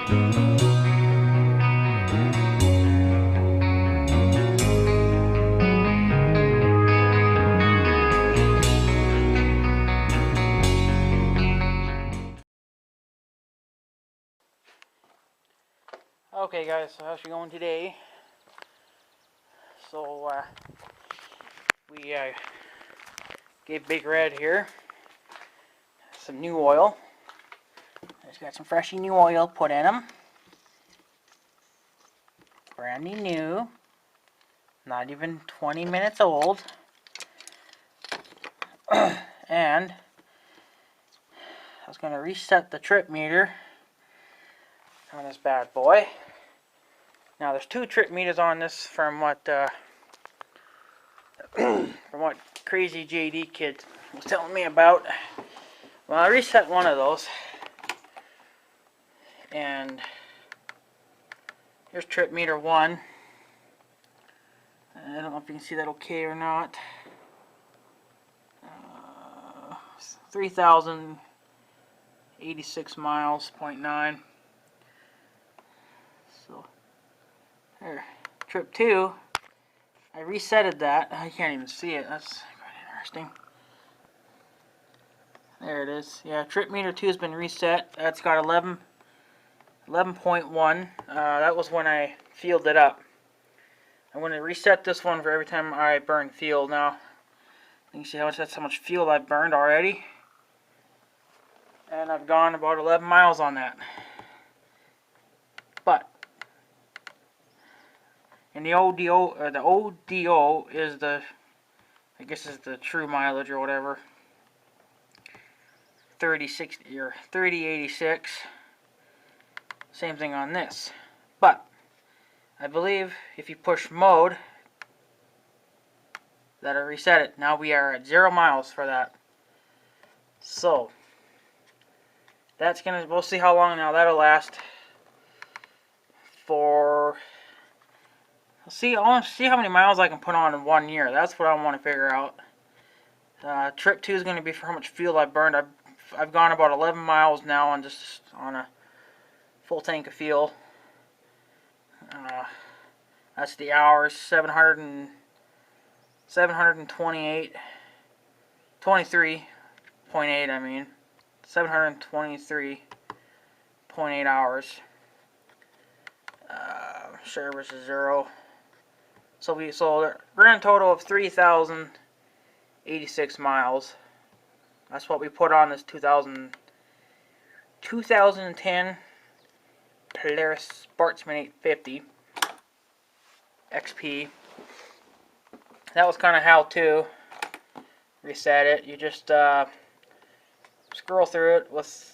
Okay guys, so how's she going today? So we gave Big Red here some new oil. Just got some freshy new oil put in them. Brand new. Not even 20 minutes old. And I was going to reset the trip meter on this bad boy. Now there's two trip meters on this from what crazy JD kid was telling me about. Well, I reset one of those, and here's trip meter 1. I don't know if you can see that okay or not. 3,086 miles, 0.9. So there, trip 2. I resetted that. I can't even see it. That's quite interesting. There it is. Yeah, trip meter 2 has been reset. That's got 11.1. That was when I fueled it up. I'm going to reset this one for every time I burn fuel. Now, you can see that's how much fuel I've burned already. And I've gone about 11 miles on that. But in the ODO, the ODO is the, I guess is the true mileage or whatever. 3060 or 3086. Same thing on this. But I believe if you push mode, that'll reset it. Now we are at 0 miles for that. So that's gonna, we'll see how long now that'll last. For, I want to see how many miles I can put on in 1 year. That's what I want to figure out. Trip 2 is going to be for how much fuel I burned. I've gone about 11 miles now on just on a full tank of fuel. That's the hours, 23.8, I mean, 723.8 hours. Service is 0. So we sold a grand total of 3,086 miles. That's what we put on this 2010 Polaris Sportsman 850 XP. That was kind of how to reset it. You just scroll through it.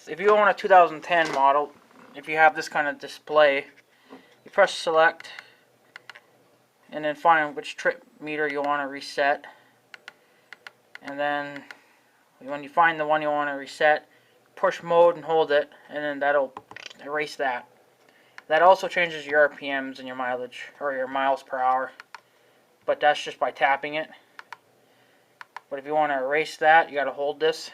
If you own a 2010 model, if you have this kind of display, you press select and then find which trip meter you want to reset. And then when you find the one you want to reset, push mode and hold it, and then that'll erase that. That also changes your RPMs and your mileage, or your miles per hour. But that's just by tapping it. But if you want to erase that, you got to hold this.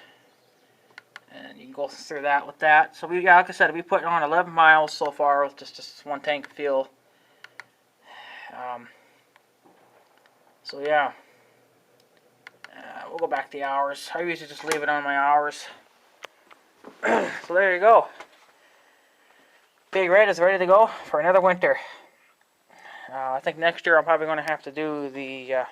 And you can go through that with that. So we, like I said, we put on 11 miles so far with just this one tank of fuel. So yeah, we'll go back to the hours. I usually just leave it on my hours. So there you go. Big Red is ready to go for another winter. I think next year I'm probably going to have to do the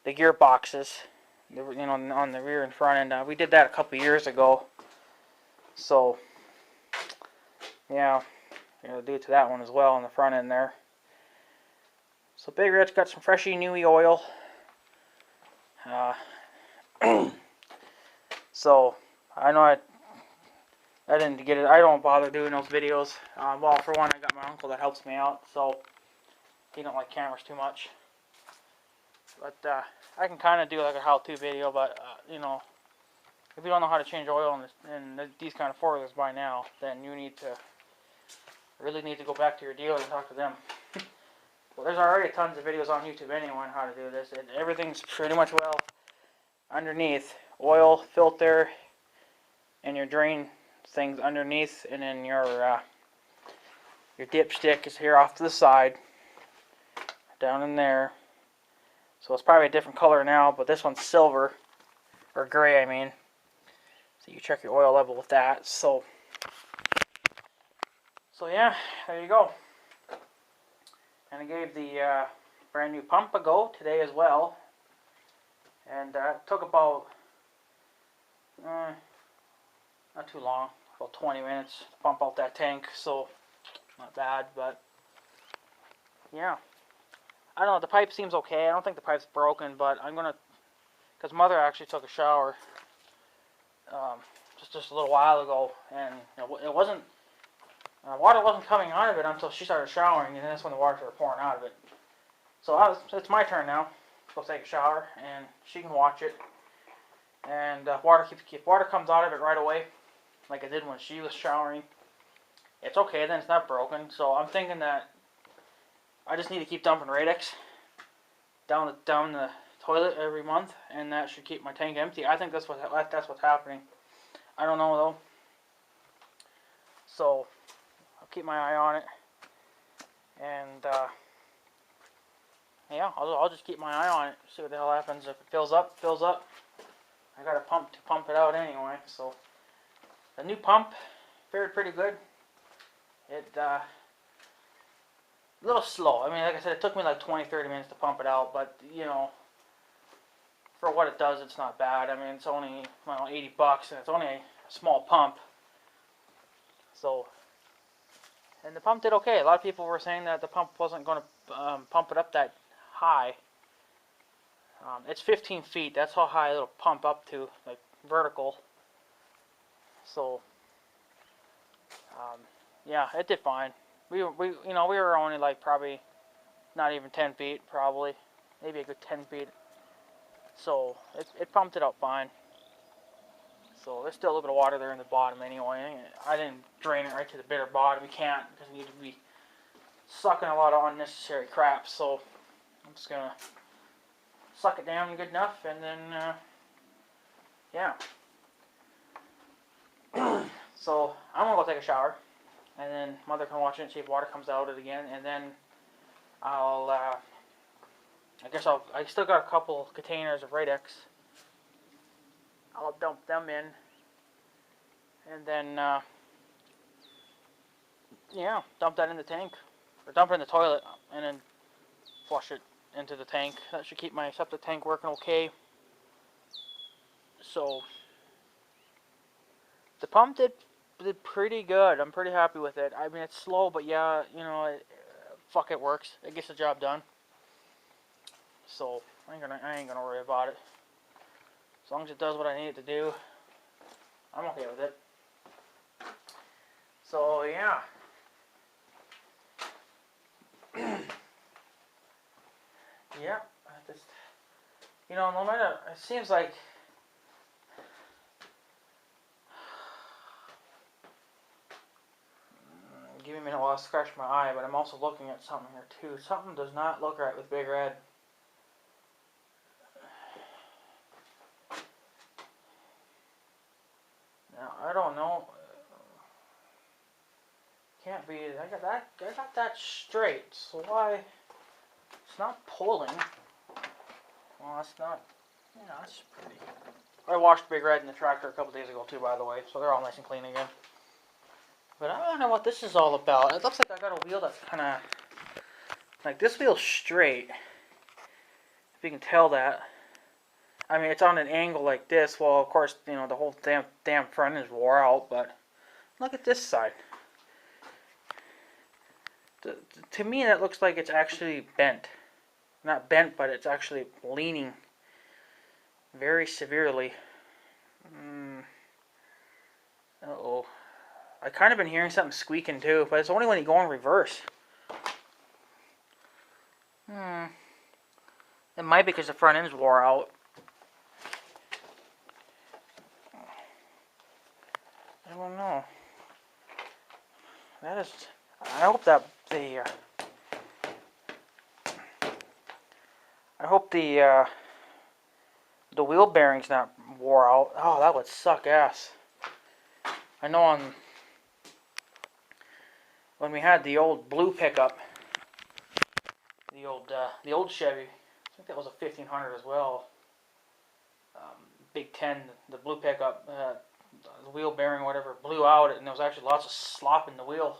the gearboxes, you know, on the rear and front end. We did that a couple years ago. So yeah, gonna do to that one as well on the front end there. So Big Red's got some freshy newy oil. So I know I didn't get it. I don't bother doing those videos. Well, for one, I got my uncle that helps me out, so he don't like cameras too much. But I can kind of do like a how-to video. But you know, if you don't know how to change oil in these kind of four-wheelers by now, then you really need to go back to your dealer and talk to them. Well, there's already tons of videos on YouTube anyway on how to do this. Everything's pretty much well underneath. Oil, filter, and your drain things underneath, and then your dipstick is here off to the side, down in there. So it's probably a different color now, but this one's silver, or gray, I mean. So you check your oil level with that. So yeah, there you go. And I gave the brand new pump a go today as well. And it took about, not too long, about 20 minutes to pump out that tank. So not bad, but yeah. I don't know, the pipe seems okay. I don't think the pipe's broken, but I'm going to, because Mother actually took a shower just a little while ago, and it wasn't, water wasn't coming out of it until she started showering, and that's when the water started pouring out of it. So it's my turn now to go take a shower, and she can watch it. And if water comes out of it right away, like it did when she was showering, it's okay, then it's not broken. So I'm thinking that I just need to keep dumping Radix down the toilet every month, and that should keep my tank empty. I think that's what's happening. I don't know though. So I'll keep my eye on it, and yeah, I'll just keep my eye on it. See what the hell happens. If it fills up, fills up. I got a pump to pump it out anyway. So the new pump fared pretty good. It a little slow. I mean, like I said, it took me like 20-30 minutes to pump it out, but you know, for what it does, it's not bad. I mean, it's only, well, $80, and it's only a small pump. So, and the pump did okay. A lot of people were saying that the pump wasn't going to pump it up that high. It's 15 feet. That's how high it'll pump up to, like vertical. So, yeah, it did fine. We were only like probably not even 10 feet, probably maybe a good 10 feet. So it pumped it out fine. So there's still a little bit of water there in the bottom anyway. I didn't drain it right to the bitter bottom. You can't, because you need to be sucking a lot of unnecessary crap. So I'm just gonna suck it down good enough, and then yeah. So I'm gonna go take a shower, and then Mother can watch it and see if water comes out of it again, and then I'll I still got a couple containers of Radix. I'll dump them in, and then yeah, dump that in the tank, or dump it in the toilet, and then flush it into the tank. That should keep my septic tank working okay. So the pump did pretty good. I'm pretty happy with it. I mean, it's slow, but yeah, you know, fuck, it works. It gets the job done. So I ain't gonna worry about it. As long as it does what I need it to do, I'm okay with it. So yeah. Yeah, no matter, it seems like give me a minute while I scratch my eye, but I'm also looking at something here too. Something does not look right with Big Red. Now, I don't know. Can't be. I got that straight. So why? It's not pulling. Well, that's not. Yeah, that's pretty. I washed Big Red in the tractor a couple days ago too, by the way. So they're all nice and clean again. But I don't know what this is all about. It looks like I got a wheel that's kind of like, this wheel's straight. If you can tell that. I mean, it's on an angle like this. Well, of course, the whole damn front is wore out. But look at this side. To me, that looks like it's actually bent. Not bent, but it's actually leaning very severely. Uh-oh. I kind of been hearing something squeaking too, but it's only when you go in reverse. It might be because the front end's wore out. I don't know. I hope that I hope the wheel bearing's not wore out. Oh, that would suck ass. I know when we had the old blue pickup, the old Chevy, I think that was a 1500 as well. Big 10, the blue pickup, the wheel bearing or whatever blew out, and there was actually lots of slop in the wheel,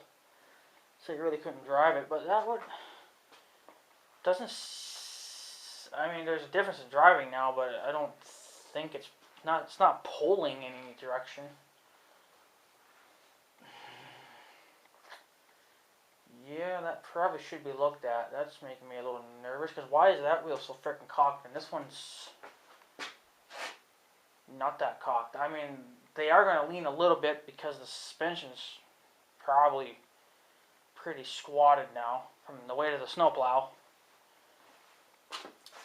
so you really couldn't drive it. But that would doesn't. I mean, there's a difference in driving now, but I don't think it's not pulling in any direction. Yeah, that probably should be looked at. That's making me a little nervous, because why is that wheel so freaking cocked and this one's not that cocked? I mean, they are going to lean a little bit because the suspension's probably pretty squatted now from the weight of the snowplow.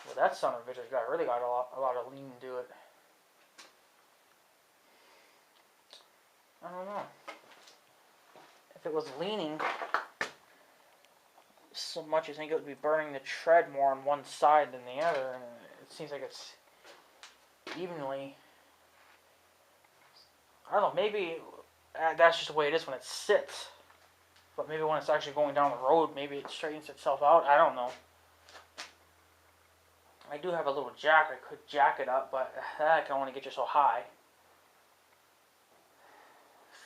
Well, that son of a bitch has really got a lot of lean to it. I don't know. If it was leaning so much, you think it would be burning the tread more on one side than the other, and it seems like it's evenly. I don't know, maybe that's just the way it is when it sits. But maybe when it's actually going down the road, maybe it straightens itself out. I don't know. I do have a little jack. I could jack it up, but that can only get you so high.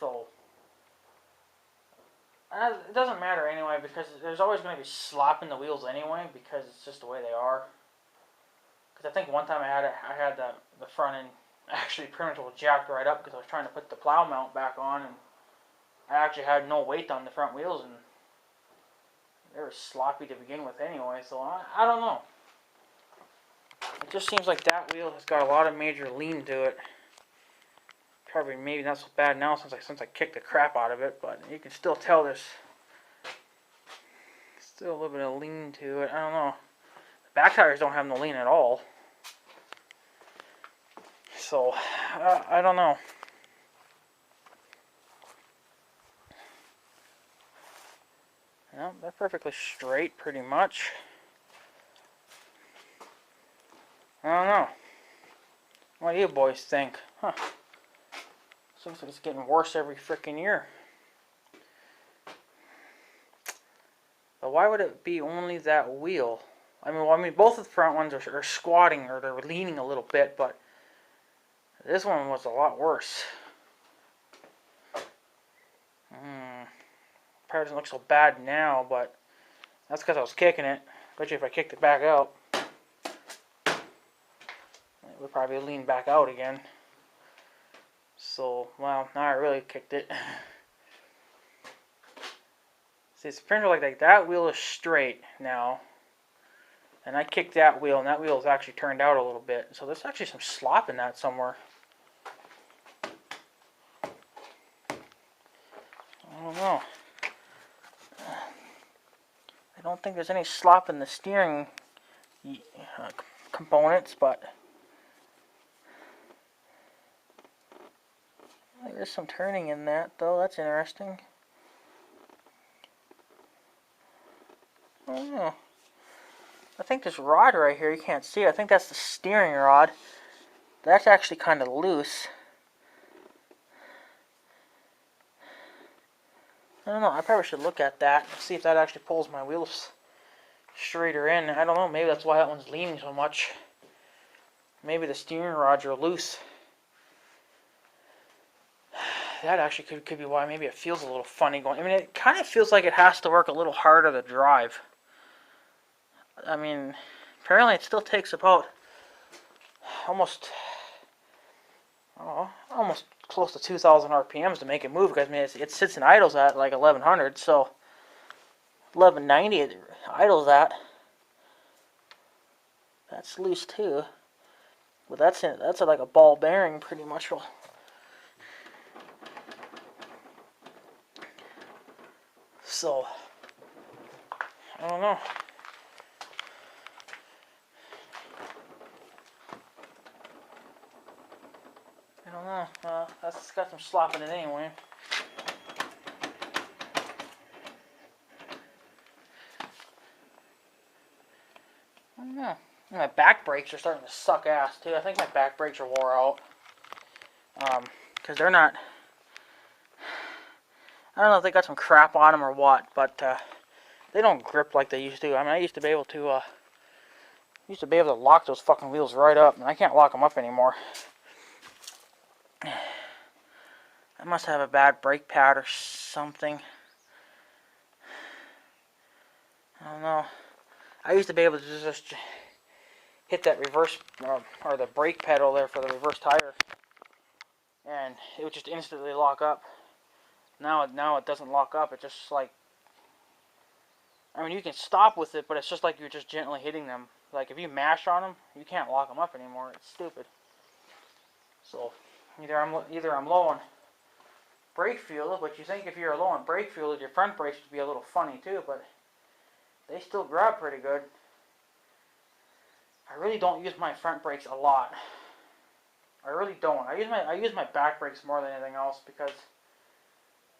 So it doesn't matter anyway, because there's always going to be slop in the wheels anyway, because it's just the way they are. Because I think one time I had the front end actually pretty much jacked right up because I was trying to put the plow mount back on, and I actually had no weight on the front wheels, and they were sloppy to begin with anyway. So I don't know. It just seems like that wheel has got a lot of major lean to it. Probably maybe not so bad now since I kicked the crap out of it, but you can still tell there's still a little bit of lean to it. I don't know. The back tires don't have no lean at all. So, I don't know. Well, they're perfectly straight pretty much. I don't know. What do you boys think? Huh. Looks like it's getting worse every freaking year. But why would it be only that wheel? I mean, both of the front ones are squatting, or they're leaning a little bit, but this one was a lot worse. Probably doesn't look so bad now, but that's because I was kicking it. Bet you if I kicked it back out, it would probably lean back out again. So, well, now I really kicked it. See, it's pretty much like that wheel is straight now. And I kicked that wheel, and that wheel is actually turned out a little bit. So there's actually some slop in that somewhere. I don't know. I don't think there's any slop in the steering components, but there is some turning in that, though. That's interesting. I don't know. I think this rod right here, you can't see it. I think that's the steering rod. That's actually kind of loose. I don't know. I probably should look at that and see if that actually pulls my wheels straighter in. I don't know. Maybe that's why that one's leaning so much. Maybe the steering rods are loose. That actually could be why. Maybe it feels a little funny going. I mean, it kind of feels like it has to work a little harder to drive. I mean, apparently it still takes about almost close to 2,000 RPMs to make it move, because I mean it sits in idles at like 1100, so 1190 it idles at. That's loose too, but that's like a ball bearing pretty much. So I don't know. I don't know. That's got some slop in it anyway. I don't know. My back brakes are starting to suck ass too. I think my back brakes are wore out. Because they're not... I don't know if they got some crap on them or what, but they don't grip like they used to. I mean, I used to be able to lock those fucking wheels right up, and I can't lock them up anymore. I must have a bad brake pad or something. I don't know. I used to be able to just hit that reverse or the brake pedal there for the reverse tire, and it would just instantly lock up. Now it doesn't lock up. It just like, I mean, you can stop with it, but it's just like you're just gently hitting them. Like if you mash on them, you can't lock them up anymore. It's stupid. So either I'm low on brake fluid, but you think if you're low on brake fluid, your front brakes would be a little funny too, but they still grab pretty good. I really don't use my front brakes a lot. I really don't. I use my back brakes more than anything else because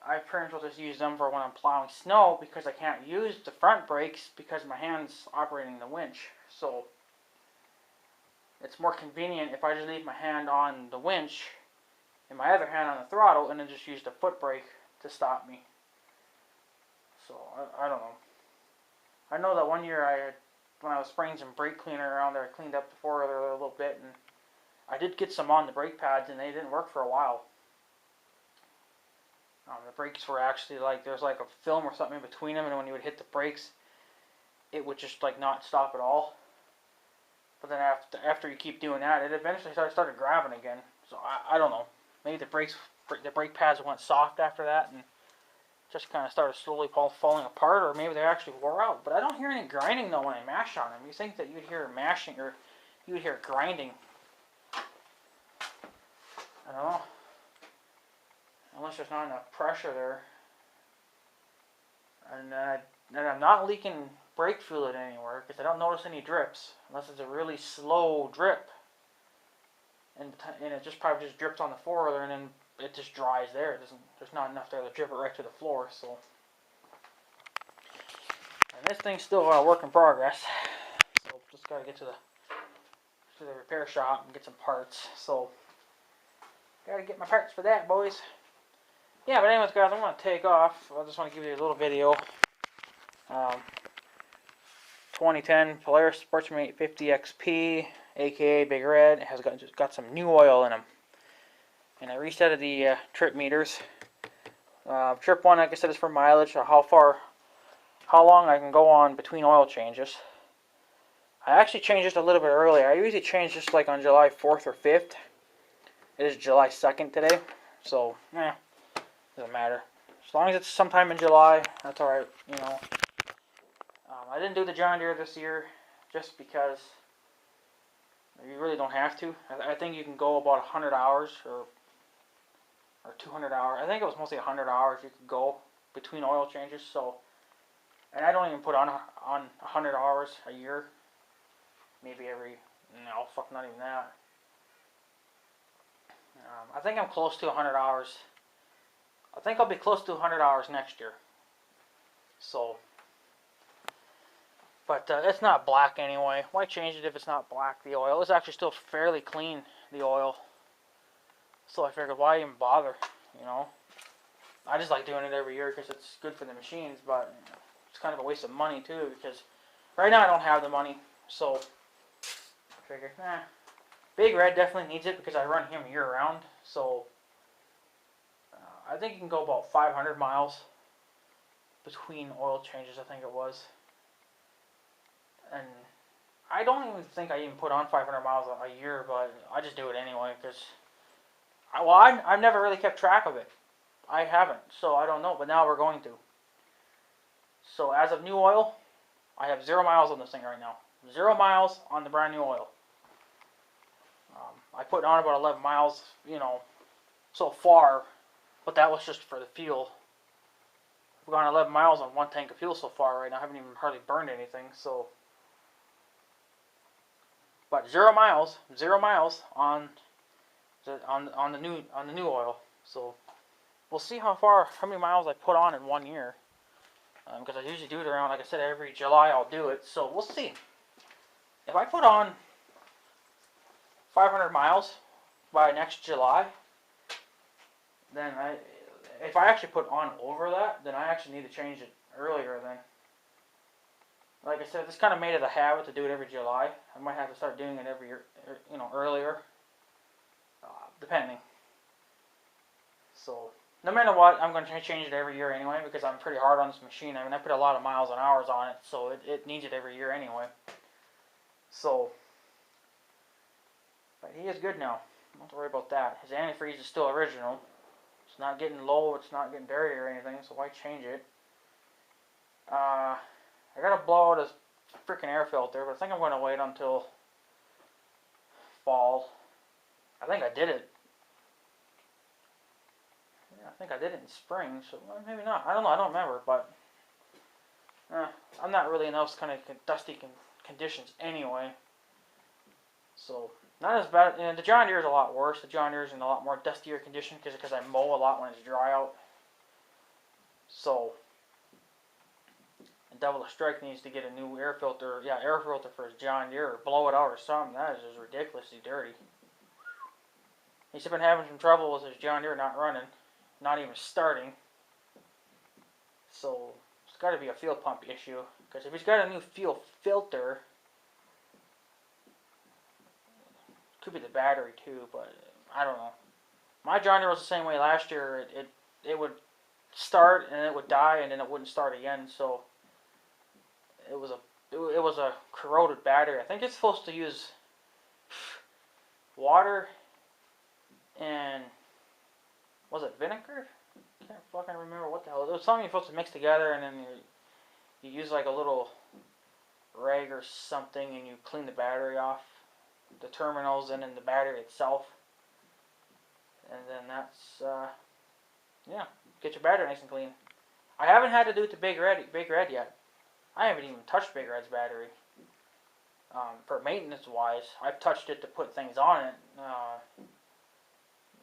I pretty much just use them for when I'm plowing snow because I can't use the front brakes because my hand's operating the winch. So it's more convenient if I just leave my hand on the winch and my other hand on the throttle and then just use the foot brake to stop me. So I don't know. I know that one year when I was spraying some brake cleaner around there, I cleaned up the four-wheeler a little bit, and I did get some on the brake pads, and they didn't work for a while. The brakes were actually like, there's like a film or something in between them, and when you would hit the brakes, it would just like not stop at all. But then after you keep doing that, it eventually started grabbing again. So I don't know. Maybe the brake pads went soft after that, and just kind of started slowly falling apart, or maybe they actually wore out. But I don't hear any grinding though when I mash on them. You think that you'd hear mashing or you'd hear grinding? I don't know. Unless there's not enough pressure there. And I'm not leaking brake fluid anywhere because I don't notice any drips unless it's a really slow drip. And it just probably just drips on the four-wheeler and then it just dries there. There's not enough there to drip it right to the floor. So, and this thing's still a work in progress. So just gotta get to the repair shop and get some parts. So gotta get my parts for that, boys. Yeah, but anyways, guys, I'm gonna take off. I just want to give you a little video. 2010 Polaris Sportsman 850 XP, aka Big Red, has got some new oil in them. And I resetted the trip meters. Trip 1, like I said, is for mileage, how long I can go on between oil changes. I actually changed this a little bit earlier. I usually change this like on July 4th or 5th. It is July 2nd today, so doesn't matter. As long as it's sometime in July, that's alright, you know. I didn't do the John Deere this year just because you really don't have to. I think you can go about 100 hours or 200 hours. I think it was mostly 100 hours you could go between oil changes. So, and I don't even put on 100 hours a year. Maybe not even that. I think I'm close to 100 hours. I think I'll be close to 100 hours next year. So, but it's not black anyway. Why change it if it's not black, the oil? It's actually still fairly clean, the oil. So I figured, why even bother, you know? I just like doing it every year because it's good for the machines, but it's kind of a waste of money too because right now I don't have the money. So I figured, Big Red definitely needs it because I run him year round. So I think you can go about 500 miles between oil changes, I think it was. And I don't even think I even put on 500 miles a year, but I just do it anyway because I've never really kept track of it. I haven't, so I don't know, but now we're going to. So as of new oil, I have 0 miles on this thing right now. 0 miles on the brand new oil. I put on about 11 miles, so far, but that was just for the fuel. We've gone 11 miles on 1 tank of fuel so far right now. I haven't even hardly burned anything, so. But 0 miles on the new oil. So we'll see how many miles I put on in 1 year. Because I usually do it around, like I said, every July I'll do it. So we'll see. if I put on 500 miles by next July, then if I actually put on over that, then I actually need to change it earlier then. Like I said, this kind of made it a habit to do it every July. I might have to start doing it every year, earlier, depending. So, no matter what, I'm going to change it every year anyway because I'm pretty hard on this machine. I mean, I put a lot of miles and hours on it, so it needs it every year anyway. So, but he is good now. Don't have to worry about that. His antifreeze is still original. It's not getting low, it's not getting dirty or anything, so why change it? I gotta blow out his freaking air filter, but I think I'm gonna wait until fall. I think I did it. Yeah, I think I did it in spring, so maybe not. I don't know, I don't remember, but I'm not really in those kind of dusty conditions anyway. So, not as bad. And the John Deere is a lot worse. The John Deere is in a lot more dustier condition because I mow a lot when it's dry out. So, and Devil Strike needs to get a new air filter. Yeah, air filter for his John Deere, or blow it out or something. That is just ridiculously dirty. He's been having some trouble with his John Deere not running, not even starting. So, it's got to be a fuel pump issue. Because if he's got a new fuel filter, could be the battery too, but I don't know. My John Deere was the same way last year. It would start and it would die and then it wouldn't start again. So it was a corroded battery. I think it's supposed to use water and was it vinegar? I can't fucking remember what the hell. It was something you're supposed to mix together and then you use like a little rag or something and you clean the battery off, the terminals and then the battery itself, and then that's yeah, get your battery nice and clean. I haven't had to do it to Big Red yet. I haven't even touched Big Red's battery. For maintenance wise, I've touched it to put things on it,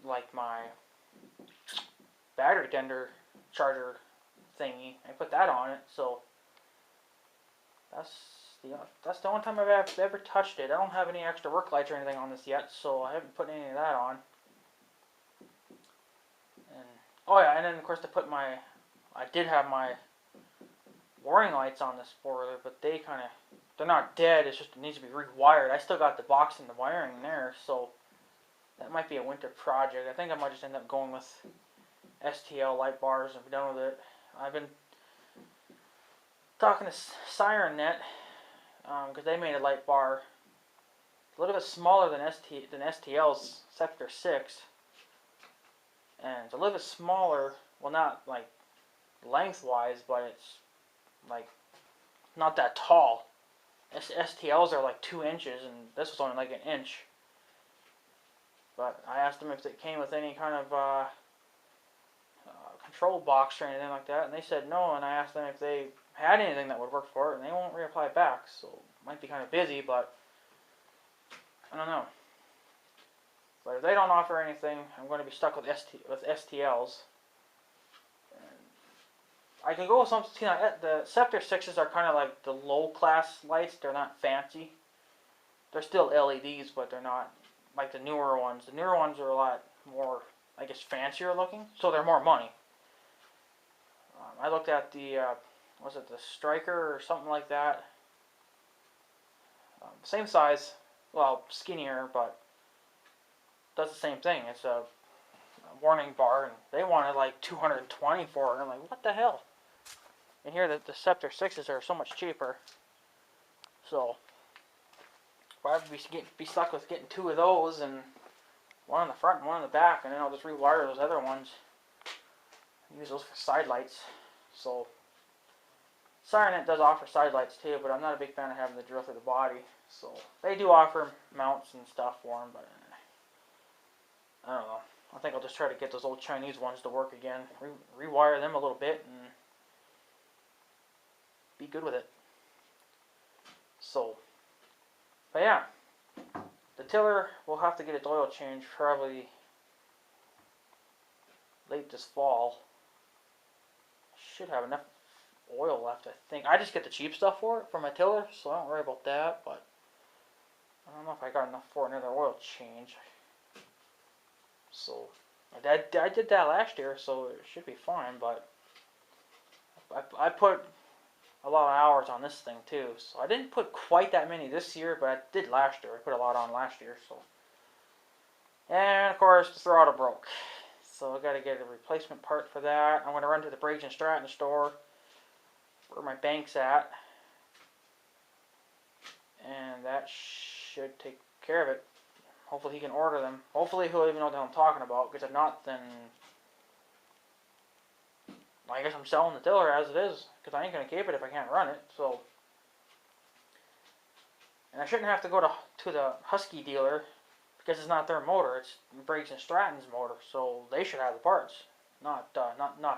like my battery tender charger thingy. I put that on it, so that's the only time I've ever touched it. I don't have any extra work lights or anything on this yet, so I haven't put any of that on. And oh yeah, and then of course I did have my warning lights on this spoiler, but they're not dead. It's just it needs to be rewired. I still got the box and the wiring there, so that might be a winter project. I think I might just end up going with STL light bars and be done with it. I've been talking to SirenNet because they made a light bar a little bit smaller than STL's Sector 6, and it's a little bit smaller. Well, not like lengthwise, but it's like not that tall. STLs are like 2 inches, and this was only like 1 inch. But I asked them if it came with any kind of control box or anything like that, and they said no. And I asked them if they had anything that would work for it, and they won't reply back. So it might be kind of busy, but I don't know. But if they don't offer anything, I'm going to be stuck with STLs. I can go with some. The Sector 6s are kind of like the low class lights. They're not fancy. They're still LEDs, but they're not like the newer ones. The newer ones are a lot more, I guess, fancier looking, so they're more money. I looked at the, was it the Striker or something like that? Same size, well, skinnier, but does the same thing. It's a warning bar, and they wanted like $220 for it. I'm like, what the hell? And here the Sector 6s are so much cheaper. So I'd be stuck with getting 2 of those, and one on the front and one on the back, and then I'll just rewire those other ones. Use those for side lights. So SirenNet does offer side lights too, but I'm not a big fan of having the drill through the body. So they do offer mounts and stuff for them, but I don't know. I think I'll just try to get those old Chinese ones to work again. Rewire them a little bit and be good with it. So, but yeah, the tiller will have to get its oil changed probably late this fall. Should have enough oil left, I think. I just get the cheap stuff for it for my tiller, so I don't worry about that. But I don't know if I got enough for another oil change. So, I did that last year, so it should be fine, but I put a lot of hours on this thing too. So I didn't put quite that many this year, but I did last year. I put a lot on last year, so. And of course, the throttle broke. So I got to get a replacement part for that. I'm going to run to the Briggs & Stratton store, where my bank's at. And that should take care of it. Hopefully he can order them. Hopefully he'll even know what I'm talking about, because if not, then I guess I'm selling the tiller as it is, because I ain't going to keep it if I can't run it, so. And I shouldn't have to go to the Husky dealer, because it's not their motor, it's Briggs & Stratton's motor, so they should have the parts, not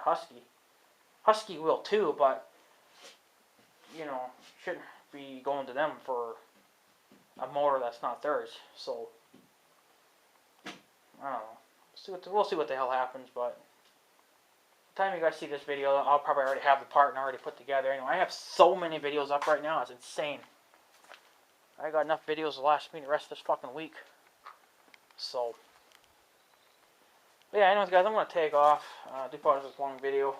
Husky. Husky will too, but, you know, shouldn't be going to them for a motor that's not theirs, so. I don't know. We'll see what the hell happens, but by the time you guys see this video, I'll probably already have the part and already put together. Anyway, I have so many videos up right now, it's insane. I got enough videos to last me the rest of this fucking week. So, but yeah, anyways guys, I'm going to take off. I do apologize for this long video.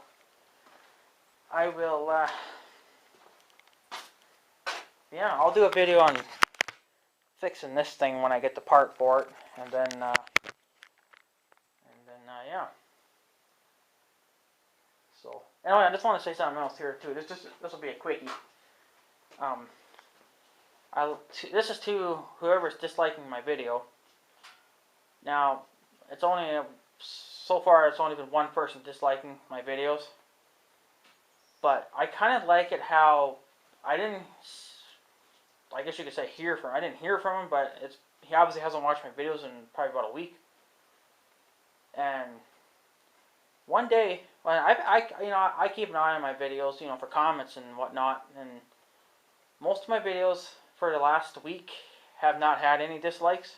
I will, yeah, I'll do a video on fixing this thing when I get the part for it, and then yeah. So, anyway, I just want to say something else here too. This will be a quickie. This is to whoever's disliking my video. Now, it's only so far it's only been one person disliking my videos, but I kind of like it how I guess you could say I didn't hear from him, but he obviously hasn't watched my videos in probably about a week. And one day, when I keep an eye on my videos, you know, for comments and whatnot, and most of my videos for the last week have not had any dislikes.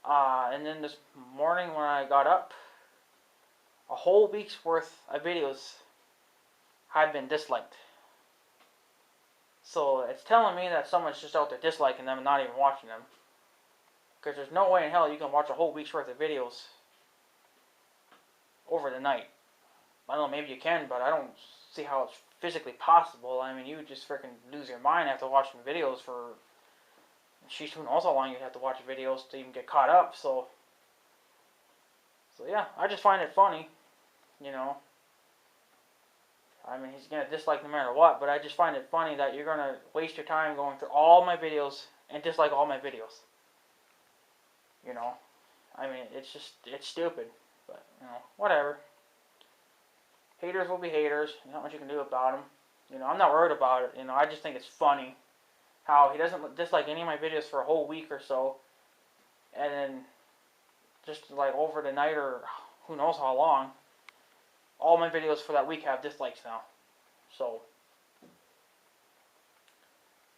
And then this morning when I got up, a whole week's worth of videos had been disliked. So it's telling me that someone's just out there disliking them and not even watching them. Because there's no way in hell you can watch a whole week's worth of videos over the night. I don't know, maybe you can, but I don't see how it's physically possible. I mean, you would just freaking lose your mind after watching videos for, who knows how long you'd have to watch videos to even get caught up, so yeah, I just find it funny, you know. I mean, he's going to dislike no matter what, but I just find it funny that you're going to waste your time going through all my videos and dislike all my videos. You know, I mean, it's stupid, but, you know, whatever. Haters will be haters. There's not much you can do about them. You know, I'm not worried about it. You know, I just think it's funny how he doesn't dislike any of my videos for a whole week or so, and then just like over the night or who knows how long, all my videos for that week have dislikes now. So,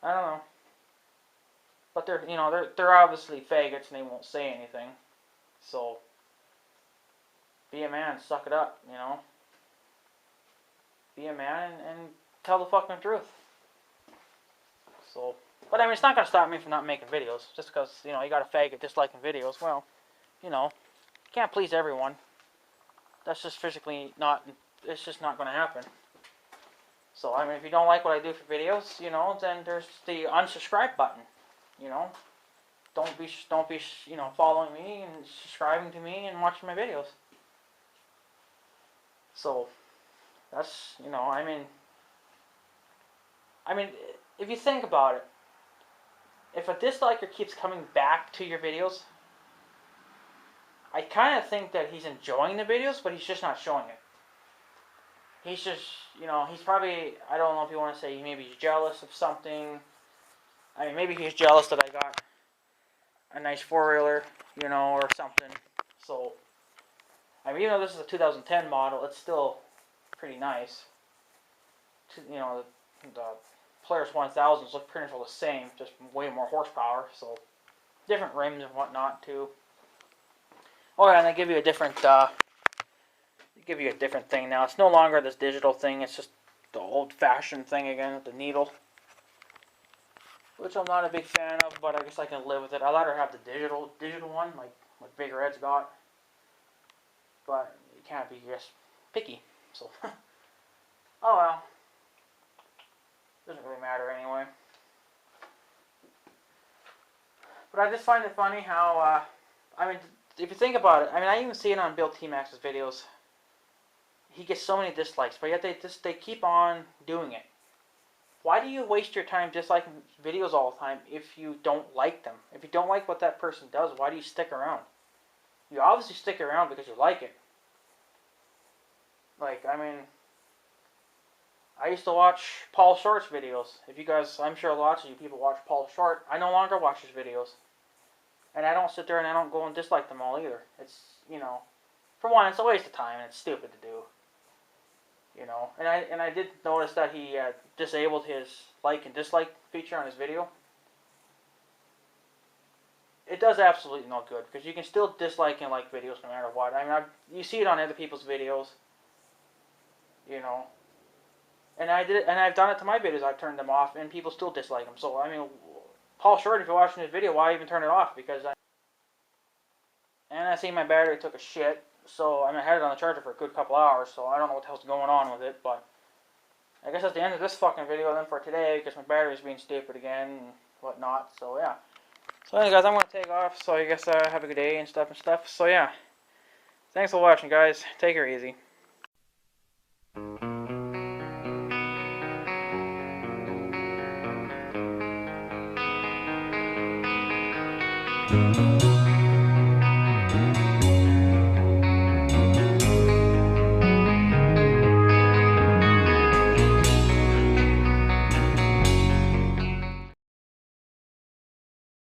I don't know. But they're obviously faggots and they won't say anything. So, be a man, suck it up, you know. Be a man and tell the fucking truth. So, but I mean, it's not going to stop me from not making videos. Just because, you know, you got a faggot disliking videos. Well, you know, you can't please everyone. That's just physically not, it's just not going to happen. So, I mean, if you don't like what I do for videos, you know, then there's the unsubscribe button, you know. Don't be, you know, following me and subscribing to me and watching my videos. So, that's, you know, I mean, if you think about it, if a disliker keeps coming back to your videos, I kind of think that he's enjoying the videos, but he's just not showing it. He's just, you know, he's probably, I don't know if you want to say maybe he's jealous of something. I mean, maybe he's jealous that I got a nice four-wheeler, you know, or something. So, I mean, even though this is a 2010 model, it's still pretty nice. You know, the Polaris 1000s look pretty much the same, just way more horsepower, so different rims and whatnot too. Oh yeah, and they give you a different thing now. It's no longer this digital thing, it's just the old-fashioned thing again with the needle. which I'm not a big fan of, but I guess I can live with it. I'd rather have the digital one, like what Big Red's got, but you can't be just picky. So, oh well, doesn't really matter anyway. But I just find it funny how, I mean, if you think about it, I mean, I even see it on Bill T Max's videos. He gets so many dislikes, but yet they keep on doing it. Why do you waste your time disliking videos all the time if you don't like them? If you don't like what that person does, why do you stick around? You obviously stick around because you like it. Like, I mean, I used to watch Paul Short's videos. If you guys, I'm sure lots of you people watch Paul Short. I no longer watch his videos. And I don't sit there and I don't go and dislike them all either. It's, you know, for one, it's a waste of time and it's stupid to do. You know, and I did notice that he disabled his like and dislike feature on his video. It does absolutely no good because you can still dislike and like videos no matter what. I mean, you see it on other people's videos. You know, and I've done it to my videos. I've turned them off, and people still dislike them. So I mean, Paul Short, if you're watching this video, why even turn it off? Because and I see my battery took a shit. So I had it on the charger for a good couple hours, so I don't know what the hell's going on with it, but I guess that's the end of this fucking video then for today, because my battery's being stupid again and whatnot, so yeah. So anyway guys, I'm going to take off, so I guess have a good day and stuff, so yeah. Thanks for watching guys, take her easy.